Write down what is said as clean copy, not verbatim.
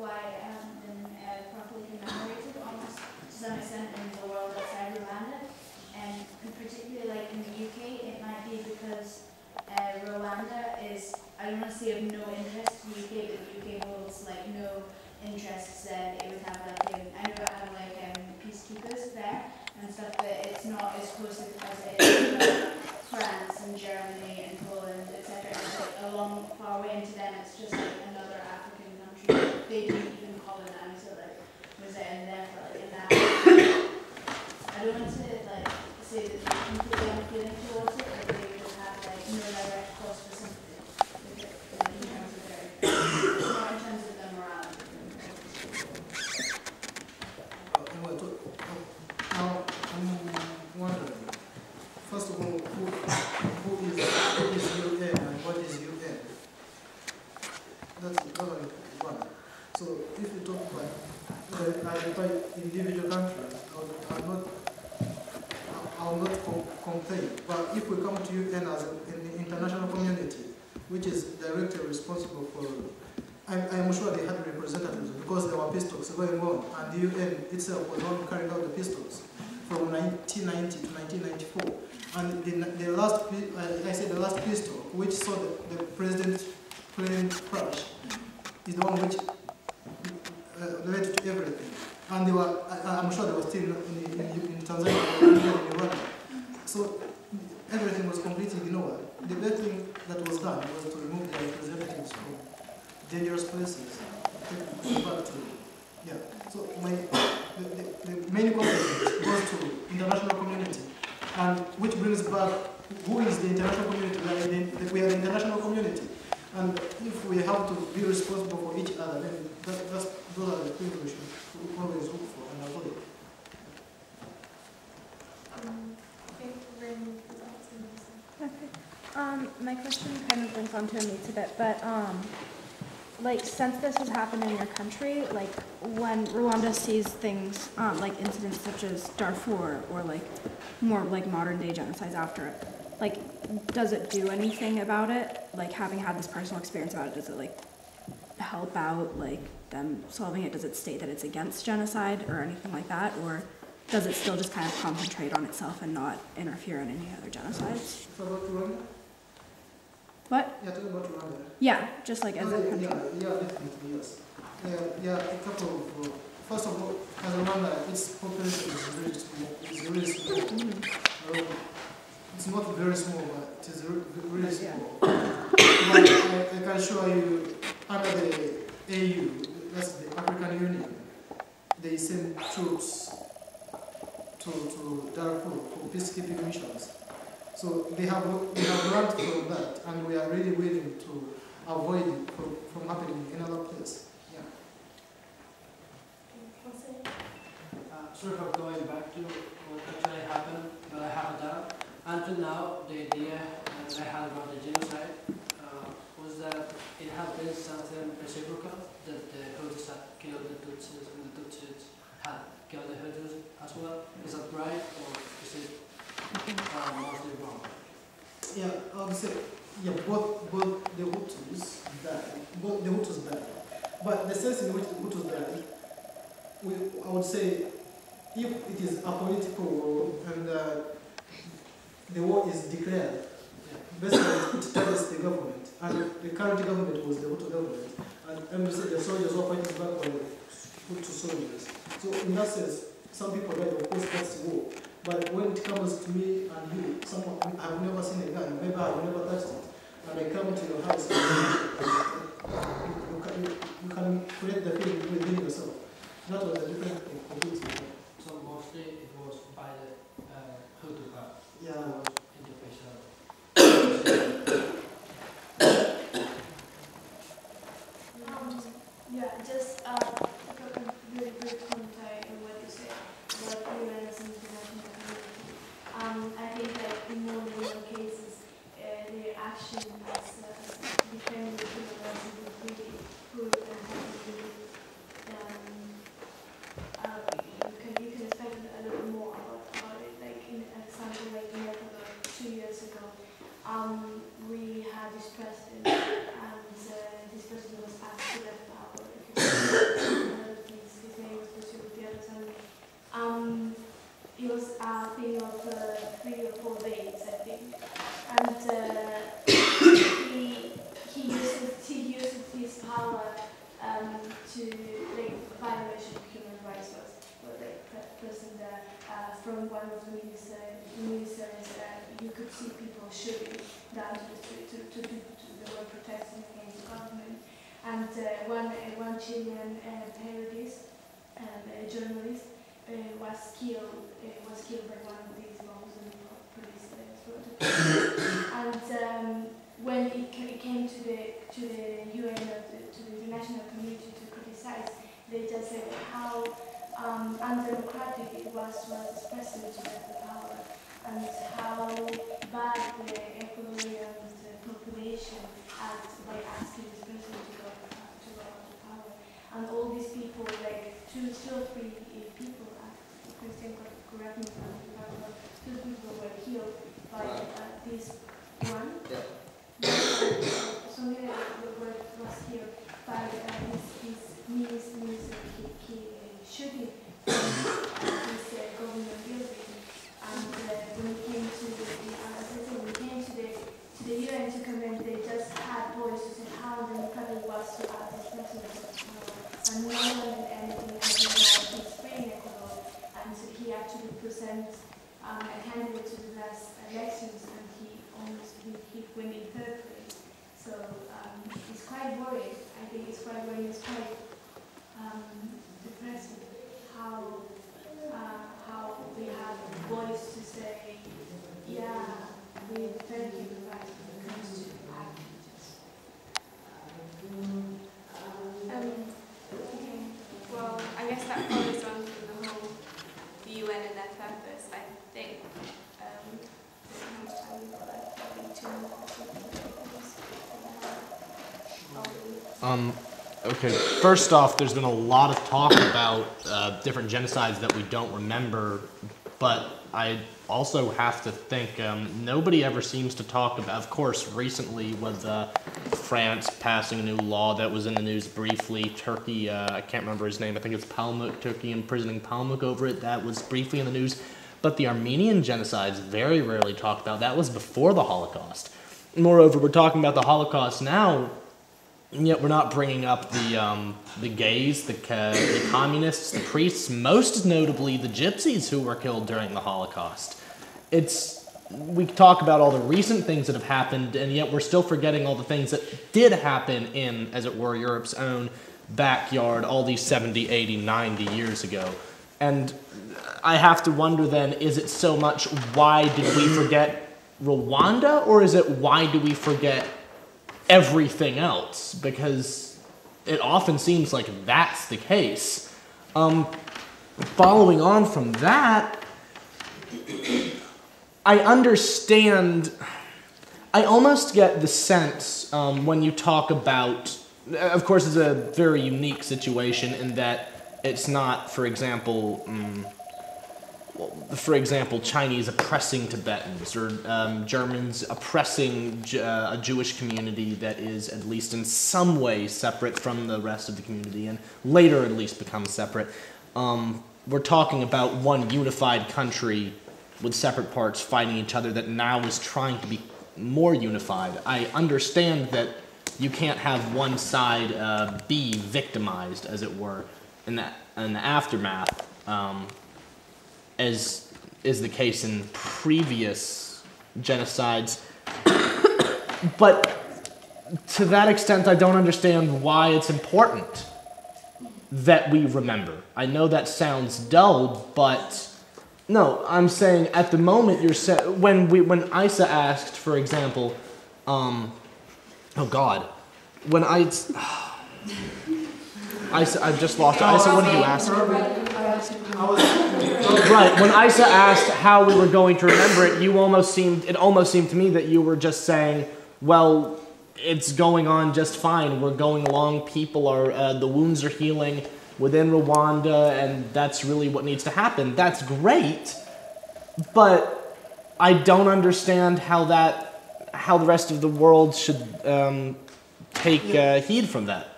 why it hasn't been properly commemorated almost to some extent in the world outside Rwanda. And particularly like in the UK, it might be because Rwanda is, I don't want to say of no interest to the UK, but the UK holds like no interests that it would have like, I know it had like peacekeepers there and stuff, but it's not as close as it is like France and Germany and Poland, etc. It's like a long, far way into them, it's just like another African country. They don't even colonize or like was it in there for like in that. I don't want to like say that they're completely unfeeling towards it, but they just have like no direct cause for sympathy with it, like, in terms of their, not in terms of their morality. Now, I'm wondering, first of all, who is UN and what is UN? That's one. So if you talk about individual countries, I will not complain. But if we come to UN as an international community, which is directly responsible for, I am sure they had representatives because there were peace talks going on, and the UN itself was one carrying out the peace talks from 1990 to 1994. And the last peace talk, which saw the president plane crash, is the one which led to everything. And they were, I'm sure they were still in Tanzania or in Rwanda. So everything was completely ignored. The best thing that was done was to remove their representatives from dangerous places. Back to, yeah. So the main conflict goes to international community, and which brings back who is the international community? We are the international community, and if we have to be responsible for each other, then those are the things we should always look for and avoid. My question kind of brings on to Amit's a bit, but like since this has happened in your country, like when Rwanda sees things like incidents such as Darfur or like more like modern day genocides after it, like does it do anything about it? Like having had this personal experience about it, does it like help out like them solving it? Does it state that it's against genocide or anything like that, or does it still just kind of concentrate on itself and not interfere in any other genocides? So about Rwanda? What? Yeah, talk about Rwanda. Yeah, just like as a country. Yeah, definitely, yes. A couple of, first of all, as Rwanda, its population is really small. It's really small. Mm-hmm. It's not very small, but it is really small. Yeah. I can show you, under the AU, that's the African Union, they send troops to Darfur for peacekeeping missions. So they have learned from that, and we are really willing to avoid it from happening in another place. Yeah. Sort of going back to what actually happened, but I have a doubt. Until now, the idea that I had about the genocide was that it had been something reciprocal, that the Hutus had killed the Tutsis and the Tutsis had killed the Hutus as well. Is that right, or is it mostly wrong? Yeah, I would say, yeah, both the Hutus died. But the sense in which the Hutus died, I would say, if it is a political war and the war is declared, basically it targets the government, and the current government was the Hutu government, and the soldiers were fighting back by the Hutu soldiers. So in that sense, some people died, of course that's war. But when it comes to me and you, someone I've never seen a gun, maybe I've never touched it, and I come to your house, you can create the feeling within yourself. That was a different thing completely. So mostly it was by the Hutu part. Yeah. In the face of. Yeah, just really brief commentary on what you said about UN as an international community. I think that in more than one cases, their action as defending the human rights is really good and you can expect a little more about it. Like in an example, like in Ecuador 2 years ago, we had this president, and this president was asked to left power to like violation of human rights was like that person there from one of the ministers, you could see people shooting down to the street they were protesting against the government. And one Chilean periodist, journalist, was killed by one of these bombs and the police exploded. And when it came to the UN or to the international community to criticize, they just said how undemocratic it was this president to get the power, and how bad the Ecuadorian population act by asking this president to go out of power. And all these people, like two or three people, Christian, correct me if I'm wrong, 2 people were killed by this one. Something that was killed by this shooting this government building. And when we came to the UN to comment, they just had voice to say how democratic it was to ask this president of power. And no one did anything until now he's free in Ecuador. And so he actually presents a candidate to the last elections, and he went in 3rd place. So it's quite worrying. I think it's quite worrying. It's quite depressing how we have a voice to say, yeah, we defend human rights when it comes to activities. Okay. Well, I guess that follows on from the whole UN and their purpose. I think how much time we've got left? Probably 2 more questions. Okay, first off, there's been a lot of talk about different genocides that we don't remember, but I also have to think nobody ever seems to talk about, of course, recently with France passing a new law that was in the news briefly, Turkey, I can't remember his name, I think it's Palmuk, Turkey imprisoning Palmuk over it, that was briefly in the news, but the Armenian genocides very rarely talked about, that was before the Holocaust. Moreover, we're talking about the Holocaust now, and yet we're not bringing up the gays, the communists, the priests, most notably the gypsies who were killed during the Holocaust. We talk about all the recent things that have happened, and yet we're still forgetting all the things that did happen in, as it were, Europe's own backyard all these 70, 80, 90 years ago. And I have to wonder then, is it so much why did we forget Rwanda, or is it why do we forget everything else? Because it often seems like that's the case. Following on from that, I understand, I almost get the sense when you talk about, of course it's a very unique situation in that it's not, for example, Chinese oppressing Tibetans or Germans oppressing a Jewish community that is at least in some way separate from the rest of the community and later at least becomes separate. We're talking about one unified country with separate parts fighting each other that now is trying to be more unified. I understand that you can't have one side be victimized, as it were, in the aftermath. As is the case in previous genocides. But to that extent, I don't understand why it's important that we remember. I know that sounds dull, but no, I'm saying at the moment when Isa asked, for example, oh God, when I've just lost it. Isa, what did you ask? Right, when Isa asked how we were going to remember it, it almost seemed to me that you were just saying, well, it's going on just fine. We're going along. People are, the wounds are healing within Rwanda, and that's really what needs to happen. That's great, but I don't understand how the rest of the world should take heed from that.